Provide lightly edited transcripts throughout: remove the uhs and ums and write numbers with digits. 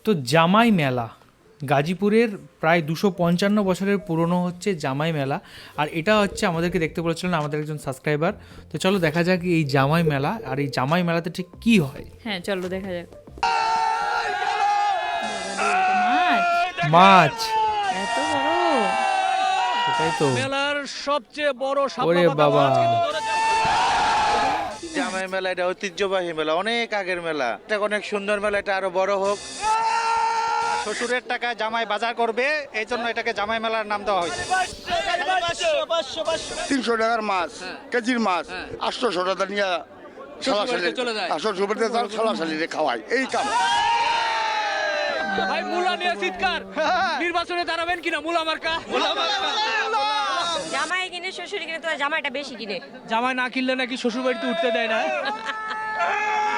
তো জামাই মেলা গাজীপুরের প্রায় 255 বছরের পুরনো হচ্ছে জামাই মেলা। আর এটা হচ্ছে আমাদেরকে দেখতে বলেছিলেন আমাদের একজন সাবস্ক্রাইবার। তো চলো দেখা যাক এই জামাই মেলা, আর এই জামাই মেলাতে ঠিক কি হয়। হ্যাঁ চলো দেখা যাক। মাছ, এত বড়, সেটাই তো মেলার সবচেয়ে বড় ওরে বাবা। জামাই মেলা এটা ঐতিহ্যবাহী মেলা, অনেক আগের মেলা। এটা অনেক সুন্দর মেলা, এটা আরো বড় হোক। শ্বশুরের টাকা জামাই বাজার করবে, এই জন্য এটাকে জামাই মেলার নাম দেওয়া হয়েছে। 300 টাকার মাছ, কেজির মাছ 800 টাকা নিয়ে সালাশালি খাওয়াই, এই কাম। ভাই মুলা নিয়ে চিৎকার, নির্বাচনে দাঁড়াবেন কিনা? মুলা মার্কা, জামাই কিনে শ্বশুর কিনে, তো জামাইটা বেশি কিনে। জামাই না কিনলে নাকি শ্বশুর বাড়িতে উঠতে দেয় না।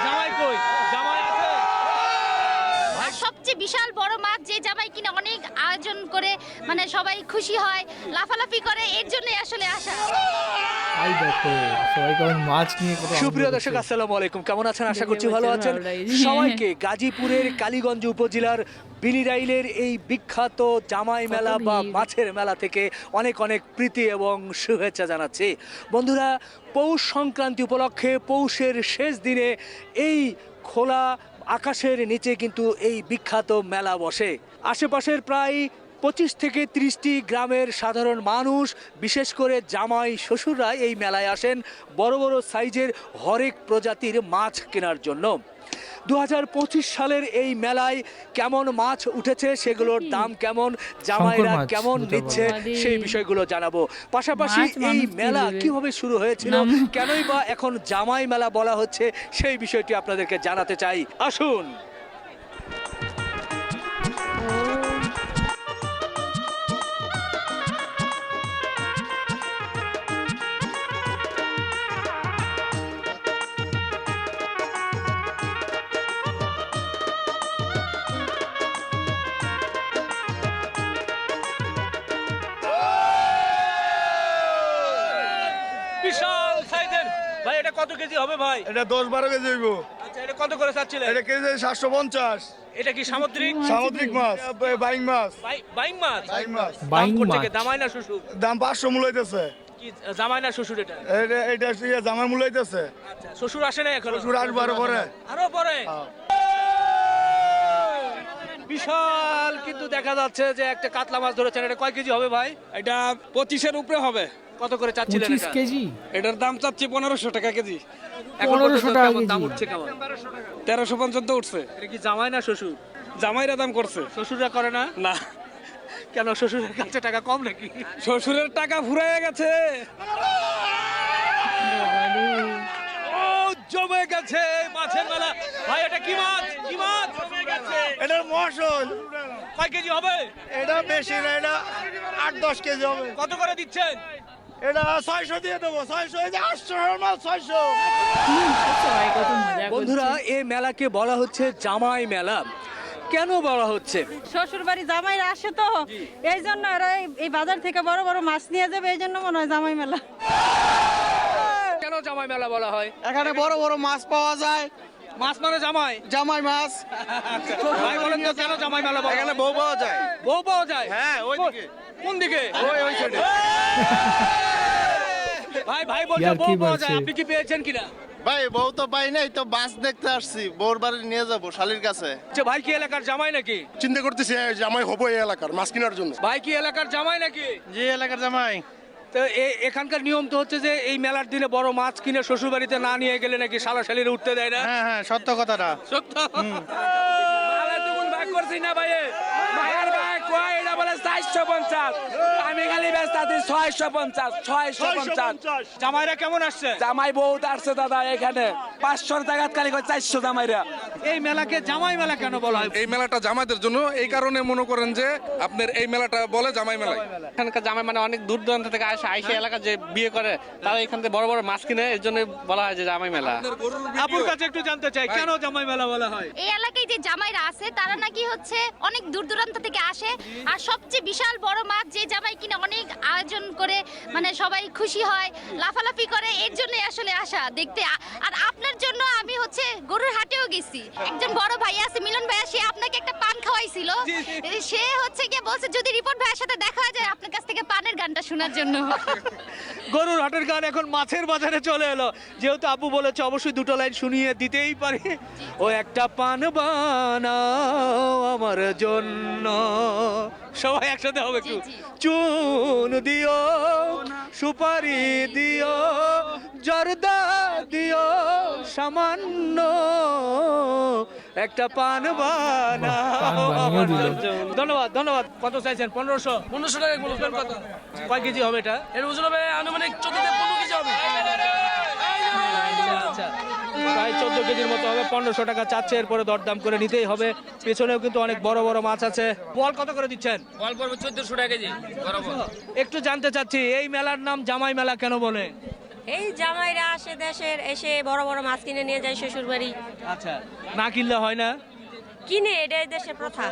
জামাই কই? জামাই আছে। আর সবচেয়ে বিশাল বড় মাছ যে জামাই কিনে অনেক আয়োজন করে, মানে সবাই খুশি হয়, লাফালাফি করে, এর জন্যই আসলে আসা। এই দেখো সবাই কেমন মাছ নিয়ে কত আনন্দ সুপ্রিয় করছে। দর্শক আসসালামু আলাইকুম, কেমন আছেন? আশা করছি দেখে ভালো বলছে আছেন ভালো লাগছে। সবাইকে। গাজীপুরের কালীগঞ্জ উপজেলার বিলিরাইলের এই বিখ্যাত জামাই মেলা বা ভিড়। মাছের মেলা থেকে অনেক অনেক প্রীতি এবং শুভেচ্ছা জানাচ্ছি। বন্ধুরা, পৌষ সংক্রান্তি উপলক্ষে পৌষের শেষ দিনে এই খোলা আকাশের নিচে কিন্তু এই বিখ্যাত মেলা বসে। আশেপাশের প্রায় 25 থেকে 30টি গ্রামের সাধারণ মানুষ, বিশেষ করে জামাই শ্বশুররা এই মেলায় আসেন বড় বড় সাইজের হরেক প্রজাতির মাছ কেনার জন্য। 2025 সালের এই মেলায় কেমন মাছ উঠেছে, সেগুলোর দাম কেমন, জামাইরা মাছ কেমন যেটা নিচ্ছে, বলে। সেই বিষয়গুলো জানাবো। পাশাপাশি মাছ এই মানুষ মেলা কিনবে। কিভাবে শুরু হয়েছিল, কেনই বা এখন জামাই মেলা বলা হচ্ছে, সেই বিষয়টি আপনাদেরকে জানাতে চাই। আসুন। বিশাল সাইজের ভাই, এটা কত কেজি হবে ভাই? এটা 10-12 কেজি হইব। আচ্ছা, এটা কত করে চাচ্ছিলেন? এটা কেজি 750। এটা কি সামুদ্রিক? সামুদ্রিক মাছ, বাইং মাছ। বাইং মাছ? বাইং মাছ বাইং দাম করছে মাছ কি? জামাই না শ্বশুর? দাম 500 মূল্য হইতেছে। কি জামাই না শ্বশুর এটা? এটা জামার মূল্য হইতেছে। আচ্ছা, শ্বশুর আসে না এখন? শ্বশুর আসবে আরো পরে। আরো পরে? বিশাল কিন্তু দেখা যাচ্ছে যে একটা কাতলা মাছ ধরেছেন। এটা কয় কেজি হবে ভাই? এটা 25-এর উপরে হবে। কত করে চাচ্ছিলেন 25 এটা? কেজি এটার দাম চাচ্ছি 1500 টাকা কেজি। এখন 1500 পর্যন্ত টাকা কেমন দাম কেজি। উঠছে কেমন? 1300 পর্যন্ত উঠছে। এটা কি জামাই না শ্বশুর? জামাইরা দাম করছে শ্বশুররা করে না? না, কেন, শ্বশুরের কাছে টাকা কম নাকি? শ্বশুরের টাকা ফুরাইয়া গেছে। ও জমে গেছে মাছের মেলা। ভাই এটা কি মাছ? কি মাছ? এটা মশল। কয় কেজি হবে? এটা বেশি না, এটা 8-10 কেজি হবে। কত করে দিচ্ছেন? এটা 600 দিয়ে দেবো। 600, এই যে 800 এর মাছ 600। সবাই কত মজা করছে। বন্ধুরা, এই মেলাকে বলা হচ্ছে জামাই মেলা। কেন বলা হচ্ছে? শ্বশুর বাড়ি জামাইরা আসে, তো এই জন্য ওরা এই বাজার থেকে বড় বড় মাছ নিয়ে যাবে, এই জন্য মনে হয় জামাই মেলা। কেন জামাই মেলা বলা হয়? এখানে বড় বড় মাছ পাওয়া যায়, মাছ মানে জামাই? জামাই মাছ। ভাই বলেন তো কেন জামাই মেলা বলা হয়? এখানে বউ পাওয়া যায়। বউ পাওয়া যায়? হ্যাঁ, ওই দিকে। কোন দিকে? ওই সাইডে। ভাই ভাই বলছে ইয়ার বউ কি পাওয়া যায়, বলছে? আপনি কি পেয়েছেন কিনা? ভাই বউ তো পাই নাই, তো বাস দেখতে আসছি, বউর বাড়ি নিয়ে যাবো শালির কাছে। আচ্ছা, ভাই কি এলাকার জামাই নাকি? চিন্তা করতেছি জামাই হবো এই এলাকার মাছ কেনার জন্য। ভাই কি এলাকার জামাই নাকি? যে এলাকার জামাই। তো এখানকার নিয়ম তো হচ্ছে যে এই মেলার দিনে বড় মাছ কিনে শ্বশুর বাড়িতে না নিয়ে গেলে নাকি শালাশালির উঠতে দেয় না। হ্যাঁ হ্যাঁ, সত্য কথাটা। সত্য? মালের দুগুণ ভাগ করছি না ভাই। মায়ের ভাই কয় এটা বলে 450, আমি খালি ব্যস্ত আছি 650। জামাইরা কেমন আসছে? জামাই বহুত আসছে দাদা, এখানে 500 টাকা খালি 400 জামাইরা। এই মেলাকে জামাই মেলা কেন বলা হয়? এই মেলাটা জামাইদের জন্য, এই কারণে মনে করেন যে আপনার এই মেলাটা বলে জামাই মেলা। এখানকার জামাই মানে অনেক দূর দূরান্ত থেকে আসে এলাকা যে বিয়ে করে, তারা এখান থেকে বড় বড় মাছ কিনে, এর জন্য বলা হয় যে জামাই মেলা। আপুর কাছে একটু জানতে চাই কেন জামাই মেলা বলা হয়? এই এলাকায় যে জামাইরা আছে, তারা নাকি হচ্ছে অনেক দূর দূরান্ত থেকে আসে, আর সবচেয়ে বিশাল বিশাল বড় মাছ যে জামাই কিনে অনেক আয়োজন করে মানে সবাই খুশি হয় লাফালাফি করে এর জন্য আসলে আসা দেখতে আর আপনার জন্য আমি হচ্ছে গরুর হাটেও গেছি একজন বড় ভাই আছে মিলন ভাইয়া সে আপনাকে একটা পান খাওয়াইছিল সে হচ্ছে গিয়ে বলছে যদি রিপোর্ট ভাইয়ের সাথে দেখা যায় আপনার কাছ থেকে পানের গানটা শোনার জন্য গরুর হাটের গান এখন মাছের বাজারে চলে এলো, যেহেতু আপু বলেছে অবশ্যই দুটো লাইন শুনিয়ে দিতেই পারি। ও একটা পান বানাও আমার জন্য, সবাই একসাথে হবে একটু। জি। চুন দিও, সুপারি দিও, জর্দা দিও সামান্য, একটা পান বানাও আমার জন্য। ধন্যবাদ ধন্যবাদ। কত চাইছেন? 1500 টাকা বলবেন কত? কয় কেজি হবে এটা? এর ওজন হবে আনুমানিক 14 কেজি হবে। আচ্ছা, প্রায় 14 কেজির মতো হবে। 1500 টাকা চাচ্ছে, এরপরে দরদাম করে নিতেই হবে। পেছনেও কিন্তু অনেক বড় বড় মাছ আছে। বল কত করে দিচ্ছেন? বল পড়বে 1400 টাকা কেজি বরাবর। একটু জানতে চাচ্ছি এই মেলার নাম জামাই মেলা কেন বলে? এই জামাইরা আসে দেশের, এসে বড় বড় মাছ কিনে নিয়ে যায় শ্বশুর বাড়ি। আচ্ছা, না কিনলে হয় না? কিনে, এটাই দেশের প্রথা।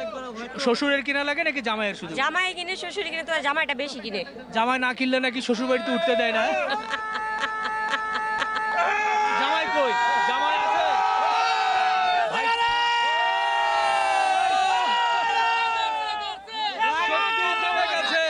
শ্বশুরের কিনা লাগে নাকি জামাইয়ের শুধু? জামাই কিনে, শ্বশুর কিনে, তো জামাইটা বেশি কিনে। জামাই না কিনলে নাকি শ্বশুর বাড়িতে উঠতে দেয় না? জামাই কই? জামাই আছে? ভাই, জামাই গেছে।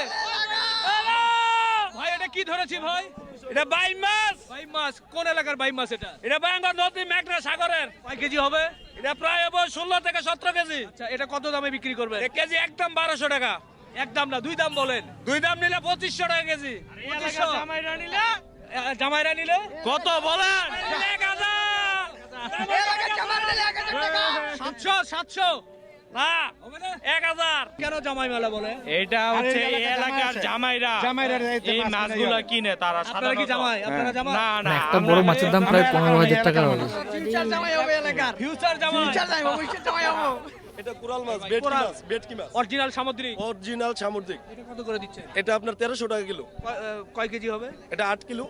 ভাই, এটা কি ধরেছি ভাই? এটা বাইম মাছ। ভাই মাছ কোন এলাকার ভাই মাছ এটা? এটা বাংলা নদী মেঘনা সাগরের। কয় কেজি হবে? এটা প্রায় হবে 16 থেকে 17 কেজি। আচ্ছা, এটা কত দামে বিক্রি করবেন? এক কেজি একদম 1200 টাকা। এক দাম না, দুই দাম বলেন। দুই দাম নিলে 2500 টাকা কেজি। 2500? জামাইরা নিলে জামাইরা নিলে কত বলেন? 1000। 700 700 না, হবে না? 1000। কেন জামাই মেলা বলে? এটা হচ্ছে এই এলাকার জামাইরা এই মাছগুলো কিনে তারা আপনারা কি জামাই? আপনারা জামাই? না না, একটা বড় মাছের দাম প্রায় 15,000 টাকা হবে। ফিউচার জামাই হবে এলাকার। ফিউচার জামাই। এটা কোরাল মাছ, ভেটকি মাছ, ভেটকি মাছ, অরিজিনাল সামুদ্রিক। অরিজিনাল সামুদ্রিক। এটা কত করে দিচ্ছেন? এটা আপনার 1300 টাকা কিলো। কয় কেজি হবে? এটা 8 কিলো।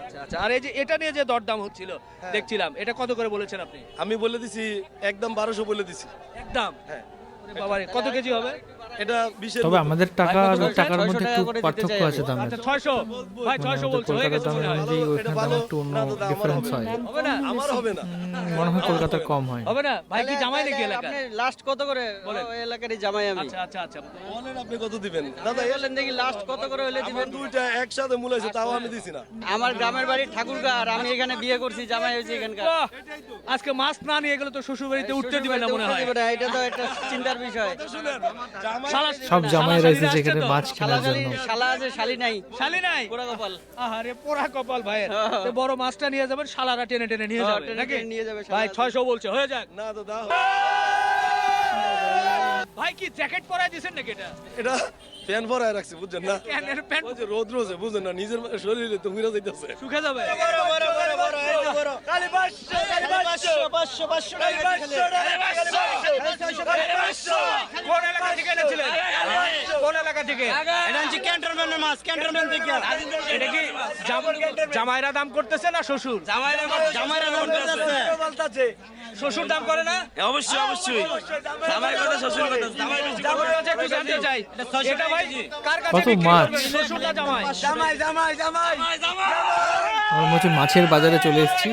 আচ্ছা আচ্ছা। আর এই যে এটা নিয়ে যে দরদাম হচ্ছিল দেখছিলাম, এটা কত করে বলেছেন আপনি? আমি বলে দিছি একদম 1200 বলে দিছি। একদম? হ্যাঁ। ওরে বাবারে, কত কেজি হবে? এটা 20 তবে আমাদের টাকা আর টাকার মধ্যে একটু পার্থক্য আছে দামের। আচ্ছা 600। ভাই 600 বলছো, হয়ে গেছে মনে হয়। অনুযায়ী ওইখানে দাম একটু অন্য ডিফারেন্স হয়। হবে না? আমার হবে না। মনে হয় কলকাতার কম হয়। হবে না? ভাই কি জামাই নাকি এলাকা? লাস্ট কত করে বলেন। ওই এলাকারই জামাই আমি। আচ্ছা আচ্ছা আচ্ছা। বলেন আপনি কত দিবেন? দাদা বলেন দেখি লাস্ট কত করে হলে আমার দিবেন? দুইটা একসাথে মূলাইছে তাও আমি দিছি না। আমার গ্রামের বাড়ি ঠাকুরগাঁ, আর আমি এখানে বিয়ে করছি, জামাই হয়েছে এখানকার। বাহ! আজকে মাছ না নিয়ে গেলে তো শ্বশুর বাড়িতে উঠতে দিবে না মনে হয়। এটা তো একটা চিন্তার বিষয়। শুনেন, জামাই শালা- সব জামাইরা শালা এসেছে শালি এখানে আসছে তো? মাছ কেনার জন্য। শালা আছে, শালি নাই। শালি নাই? পোড়া কপাল। আহারে পোড়া কপাল ভাইয়ের। তো বড় মাছটা নিয়ে যাবেন, শালারা টেনে টেনে নিয়ে হ্যাঁ, যাবে টেনে নাকি? টেনে নিয়ে যাবে ভাই শালারা। 600 বলছে, হয়ে যাক। না দাদা, ভাই কি জ্যাকেট পরাই দিয়েছেন নাকি এটা? এটা ফ্যান ভরায় রাখছি বুঝছেন না? কেন এর প্যান্ট ওই যে রোদ রোজে বুঝেন না, নিজের শরীরে তো ঘুরে যাইতেছে। শুকে যাবে? কোন এলাকা থেকে এনেছিলেন? কোন এলাকা থেকে? ক্যান্টনমেন্টের মাছ, ক্যান্টনমেন্ট থেকে। এটা কি জামাইরা দাম করতেছে না শ্বশুর? জামাইরা নাম করতেছে। শ্বশুর দাম করে না? অবশ্যই অবশ্যই। জামাই কথা শ্বশুর কথা। জামাই কাছে একটু জানতে চাই। এটা ভাই কার কাছে কত বিক্রি মাছ? করবেন? শ্বশুর না জামাই? আমরা মনে হচ্ছে মাছের বাজারে চলে এসেছি।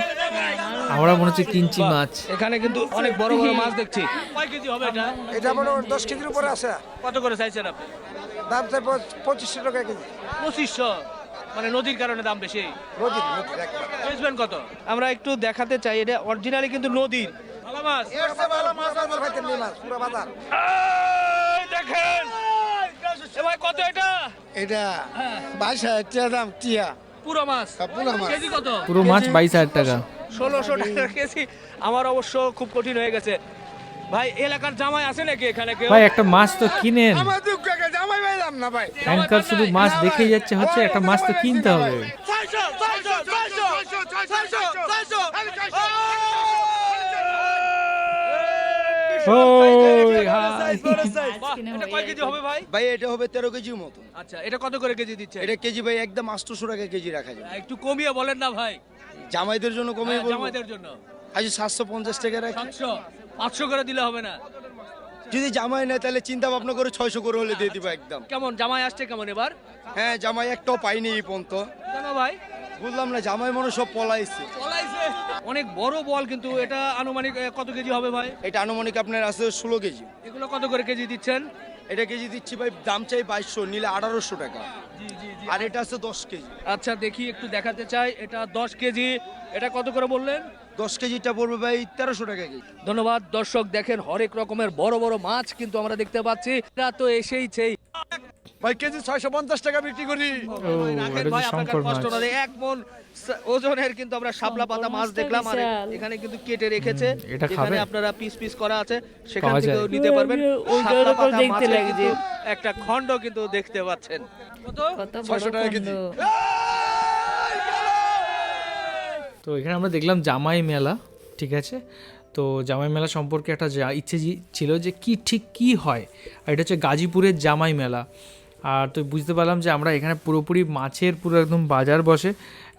আমরা মনে হচ্ছে কিনছি মাছ। এখানে কিন্তু অনেক বড় বড় মাছ দেখছি। কয় কেজি হবে এটা? এটা মনে হয় 10 কেজির উপরে আছে। কত করে চাইছেন আপনি? দাম চাই 2500 টাকা কেজি। 2500। মানে নদীর কারণে দাম বেশি। নদীর একবার। বেচবেন কত? আমরা একটু দেখাতে চাই, এটা অরিজিনালি কিন্তু নদীর ভালো মাছ। এর চেয়ে ভালো মাছ বাজার খাইতে নেই মাছ, পুরো বাজার। দেখেন এ ভাই, কত এটা? এটা 22,000 টাকা দাম, টিয়া। পুরো মাছ? পুরো মাছ। কেজি কত? পুরো মাছ 22,000 টাকা। 1600 টাকা কেজি। আমার অবশ্য খুব কঠিন হয়ে গেছে। ভাই এলাকার জামাই আছে নাকি এখানে কেউ? ভাই একটা মাছ তো কিনেন। আমার দুঃখ লাগে, জামাই পাইলাম না ভাই। অ্যাঙ্কার শুধু মাছ দেখেই যাচ্ছে, হচ্ছে একটা মাছ তো কিনতে হবে। ওই হাই। বাহ, এটা কয় কেজি হবে ভাই? ভাই এটা হবে 13 কেজির মতো। আচ্ছা, এটা কত করে কেজি দিচ্ছে? এটা কেজি ভাই একদম 800 টাকা কেজি রাখা যায়। একটু কমিয়ে বলেন না ভাই। জামাইদের জন্য কমে বলবো। জামাইদের জন্য আজ 750 টাকা রাখি। 700 500 করে দিলে হবে না? যদি জামাই নেয় তাহলে চিন্তা ভাবনা করে 600 করে হলে দিয়ে দিব একদম। কেমন জামাই আসছে কেমন এবার? হ্যাঁ, জামাই একটাও পাইনি এই পর্যন্ত। কেন ভাই? বুঝলাম না, জামাই মনে সব পলাইছে। অনেক বড় বল, কিন্তু এটা আনুমানিক কত কেজি হবে ভাই? এটা আনুমানিক আপনার আছে 16 কেজি। এগুলো কত করে কেজি দিচ্ছেন? এটা কেজি দিচ্ছি ভাই, দাম চাই 2200, নিলে 1800 টাকা। আর এটা আছে 10 কেজি। আচ্ছা দেখি, একটু দেখাতে চাই। এটা 10 কেজি, এটা কত করে বললেন? 10 কেজিটা পড়বে ভাই 1300 টাকা কেজি। ধন্যবাদ। দর্শক দেখেন, হরেক রকমের বড় বড় মাছ কিন্তু আমরা দেখতে পাচ্ছি। এটা তো এসেইছেই ভাই কেজি 650 টাকা বিক্রি করি। রাখেন ভাই, আপনার কষ্ট না, 1 মন ওজনের কিন্তু আমরা শাপলা পাতা মাছ দেখলাম। আর এখানে কিন্তু কেটে রেখেছে, এখানে আপনারা পিস পিস করা আছে, সেখান থেকেও নিতে পারবেন। শাপলা পাতা মাছের কিন্তু একটা খণ্ড কিন্তু দেখতে পাচ্ছেন। কত? 600 টাকা কেজি। তো এখানে আমরা দেখলাম জামাই মেলা, ঠিক আছে। তো জামাই মেলা সম্পর্কে একটা ইচ্ছে ছিল যে ঠিক কি হয়, আর এটা হচ্ছে গাজীপুরের জামাই মেলা। আর তো বুঝতে পারলাম যে আমরা এখানে পুরোপুরি মাছের পুরো একদম বাজার বসে,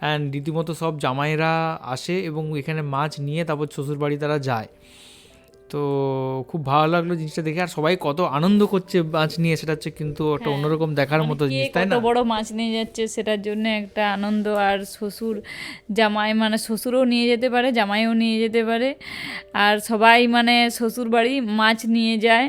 অ্যান্ড রীতিমতো সব জামাইরা আসে এবং এখানে মাছ নিয়ে তারপর শ্বশুরবাড়ি তারা যায়। তো খুব ভালো লাগলো জিনিসটা দেখে, আর সবাই কত আনন্দ করছে মাছ নিয়ে, সেটা হচ্ছে কিন্তু একটা অন্যরকম দেখার মতো জিনিস, তাই না? কত বড় মাছ নিয়ে যাচ্ছে সেটার জন্য একটা আনন্দ। আর শ্বশুর জামাই মানে শ্বশুরও নিয়ে যেতে পারে, জামাইও নিয়ে যেতে পারে, আর সবাই মানে শ্বশুর বাড়ি মাছ নিয়ে যায়।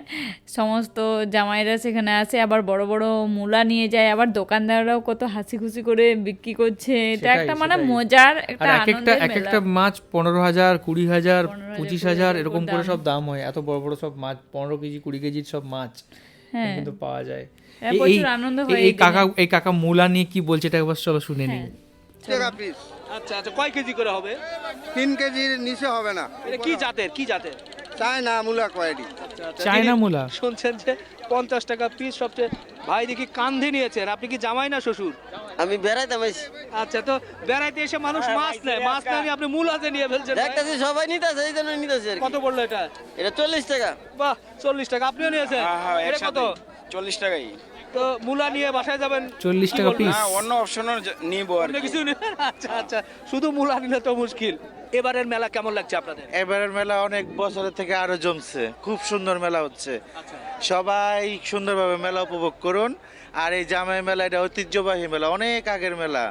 সমস্ত জামাইরা সেখানে আসে, আবার বড় বড় মূলা নিয়ে যায়, আবার দোকানদাররাও কত হাসি খুশি করে বিক্রি করছে। এটা একটা মানে মজার একটা আনন্দের মেলা। এক একটা মাছ 15,000, 20,000, 25,000 এরকম করে সব দাম হয়। এত বড় বড় সব মাছ, 15 কেজি 20 কেজির সব মাছ কিন্তু পাওয়া যায়। প্রচুর আনন্দ হয়। এই কাকা মূলা নিয়ে কি বলছে এটা একবার চলো শুনে নিই। টাকা পিস। আচ্ছা আচ্ছা, কয় কেজি করে হবে? 3 কেজির নিচে হবে না। এটা কি জাতের, কি জাতের? চায়না মূলা কোয়ালিটি। চায়না মূলা শুনছেন যে 50 টাকা পিস সবচেয়ে। ভাই দেখি কান্ধে নিয়েছেন, আপনি কি জামাই না শ্বশুর? আমি বেড়াইতাম। আচ্ছা, তো বেড়াইতে এসে মানুষ মাছ নেয়, মাছ না নিয়ে আপনি মূলাতে নিয়ে ফেলছেন। দেখতেছি সবাই নিতেছে, এই জন্য নিতেছে। কত পড়লো এটা? এটা 40 টাকা। বাহ, 40 টাকা। আপনিও নিয়েছেন? এটা কত? 40 টাকাই। তো মূলা নিয়ে বাসায় যাবেন 40 টাকা পিস। অন্য অপশনও নিব আর অন্য কিছু নেবেন? আচ্ছা আচ্ছা, শুধু মূলা নিলে তো মুশকিল। এবারের মেলা কেমন লাগছে আপনাদের? এবারের মেলা অনেক বছরের থেকে আরো জমছে, খুব সুন্দর মেলা হচ্ছে। সবাই সুন্দরভাবে মেলা উপভোগ করুন। আর এই জামাই মেলা এটা ঐতিহ্যবাহী মেলা, অনেক আগের মেলা,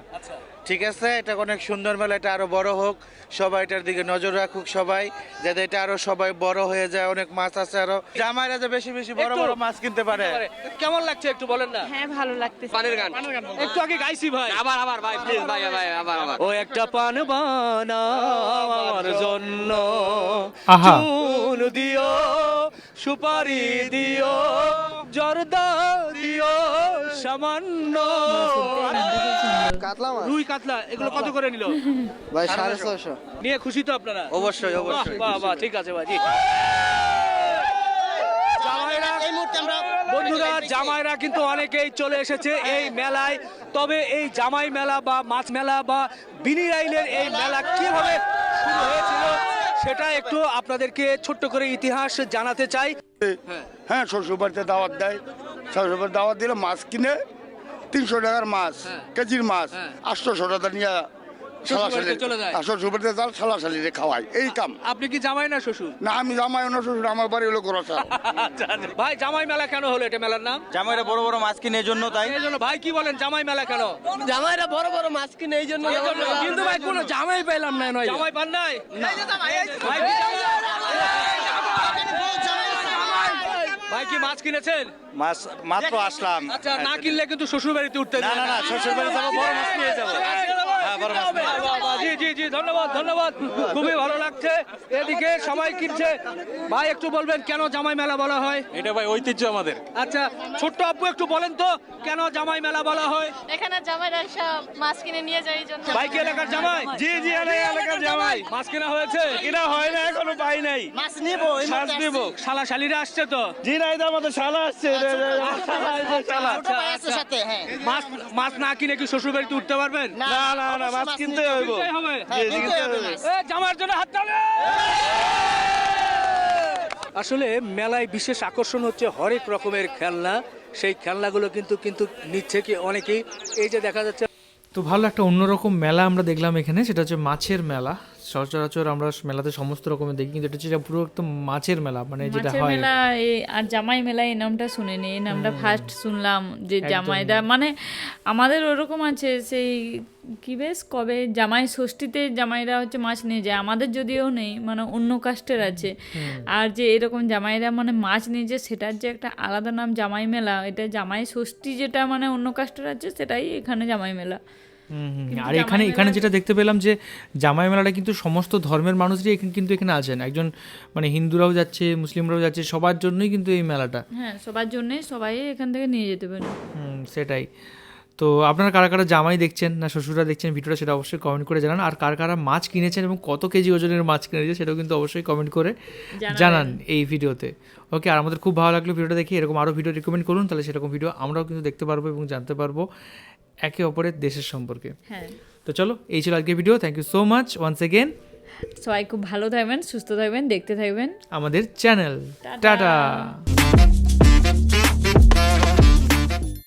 ঠিক আছে। এটা অনেক সুন্দর মেলা, এটা আরো বড় হোক, সবাই এটার দিকে নজর রাখুক সবাই, যাতে এটা আরো সবাই বড় হয়ে যায়। অনেক মাছ আছে আরো, জামাইরা যে বেশি বেশি বড় বড় মাছ কিনতে পারে। কেমন লাগছে একটু বলেন না? হ্যাঁ, ভালো লাগতেছে। পানের গান একটু আগে গাইছি ভাই। আবার ভাই প্লিজ ভাই আবার ও একটা পান বানাওয়ার জন্য আহা। চুন দিও, সুপারি দিও, জর্দা দিও সামান্য। কাতলা মাছ রুই কাতলা এগুলো কত করে নিল ভাই? 650। নিয়ে খুশি তো আপনারা? অবশ্যই অবশ্যই। বাহ বাহ, ঠিক আছে ভাই। জামাইরা, বন্ধুরা, জামাইরা কিন্তু অনেকেই চলে এসেছে এই মেলায়। তবে এই জামাই মেলা বা মাছ মেলা বা বিনিরাইলের এই মেলা কিভাবে শুরু হয়েছিল সেটা একটু আপনাদেরকে ছোট্ট করে ইতিহাস জানাতে চাই। হ্যাঁ, শ্বশুরবাড়িতে দাওয়াত দেয়। শ্বশুরবাড়িতে দাওয়াত দিলে মাছ কিনে 300 টাকার মাছ, কেজির মাছ 800 টাকা নিয়ে শ্বশুরবাড়িতে যান, শালাশালিরে খাওয়াই, এই কাম। আপনি কি জামাই না শ্বশুর? না, আমি জামাই না শ্বশুর, আমার বাড়ি হলো গোরাসা। ভাই, জামাই মেলা কেন হলো এটা মেলার নাম? জামাইরা বড় বড় মাছ কিনে এই জন্য, তাই। এই জন্য। ভাই কি বলেন, জামাই মেলা কেন? জামাইরা বড় বড় মাছ কিনে এই জন্য। কিন্তু ভাই কোনো জামাই পাইলাম না। জামাই পান নাই? ভাই কি ভাই কি মাছ কিনেছেন? মাছ মাত্র আসলাম। আচ্ছা, না কিনলে কিন্তু শ্বশুর বাড়িতে উঠতে না না না, শ্বশুর বাড়ি যাবো, বড় মাছ নিয়ে যাবো। জি জি জি, ধন্যবাদ ধন্যবাদ, খুবই ভালো লাগছে। এদিকে সবাই কিনছে। ভাই একটু বলবেন কেন জামাই মেলা বলা হয়? এটা ভাই ঐতিহ্য আমাদের। আচ্ছা, ছোট্ট আপু একটু বলেন তো কেন জামাই মেলা বলা হয়? এখানে জামাইরা সব মাছ কিনে নিয়ে যায় এই জন্য। ভাই কি এলাকার জামাই? জি জি, এলাকার জামাই। মাছ কেনা হয়েছে? কিনা হয় না, এখনো পাই নাই। মাছ নিবো, মাছ দিব। শালা শালিরা আসছে তো? জি না, এটা আমাদের শালা আসছে। শালা। মাছ মাছ না কিনে কি শ্বশুর বাড়িতে উঠতে পারবেন? না না না, মাছ কিনতে হইব। কিনতেই হবে। জি, জি, কিনতে হবে। জামার জন্য হাত তালি। আসলে মেলায় বিশেষ আকর্ষণ হচ্ছে হরেক রকমের খেলনা। সেই খেলনাগুলো কিন্তু নিচ্ছে কি অনেকেই। এই যে দেখা যাচ্ছে, তো ভালো একটা অন্যরকম মেলা আমরা দেখলাম এখানে, সেটা হচ্ছে মাছের মেলা। সচরাচর আমরা মেলাতে সমস্ত রকমের দেখি, কিন্তু এটা হচ্ছে পুরো একদম মাছের মেলা, মানে যেটা মাছের হয় মেলা আর জামাই মেলা এই নামটা শুনিনি, এই নামটা ফার্স্ট শুনলাম যে জামাইরা মানে আমাদের ওরকম আছে সেই কি বেশ কবে জামাই ষষ্ঠীতে জামাইরা হচ্ছে মাছ নিয়ে যায়, আমাদের যদিও নেই মানে অন্য কাস্টের আছে। আর যে এরকম জামাইরা মানে মাছ নিয়ে যায় সেটার যে একটা আলাদা নাম জামাই মেলা, এটা জামাই ষষ্ঠী যেটা মানে অন্য কাস্টের আছে সেটাই এখানে জামাই মেলা। আর এখানে যেটা দেখতে পেলাম যে জামাই মেলাটা কিন্তু সমস্ত ধর্মের মানুষই কিন্তু এখানে আছেন, একজন মানে হিন্দুরাও যাচ্ছে, মুসলিমরাও যাচ্ছে, সবার জন্যই কিন্তু এই মেলাটা। হ্যাঁ, সবার জন্যই, সবাই এখান থেকে নিয়ে যেতে পারে। সেটাই। তো আপনারা কারা কারা জামাই দেখছেন না শ্বশুরা দেখছেন ভিডিওটা, সেটা অবশ্যই কমেন্ট করে জানান। আর কারা কারা মাছ কিনেছেন এবং কত কেজি ওজনের মাছ কিনেছে সেটাও কিন্তু অবশ্যই কমেন্ট করে জানান এই ভিডিওতে। ওকে, আর আমাদের খুব ভালো লাগলো ভিডিওটা দেখে, এরকম আরও ভিডিও রিকমেন্ড করুন, তাহলে সেরকম ভিডিও আমরাও কিন্তু দেখতে পারবো এবং জানতে পারবো একে অপরের দেশের সম্পর্কে। হ্যাঁ, তো চলো, এই ছিল আজকের video. Thank you so much once again. সবাই খুব ভালো থাকবেন, সুস্থ থাকবেন, দেখতে থাকবেন আমাদের চ্যানেল। টাটা।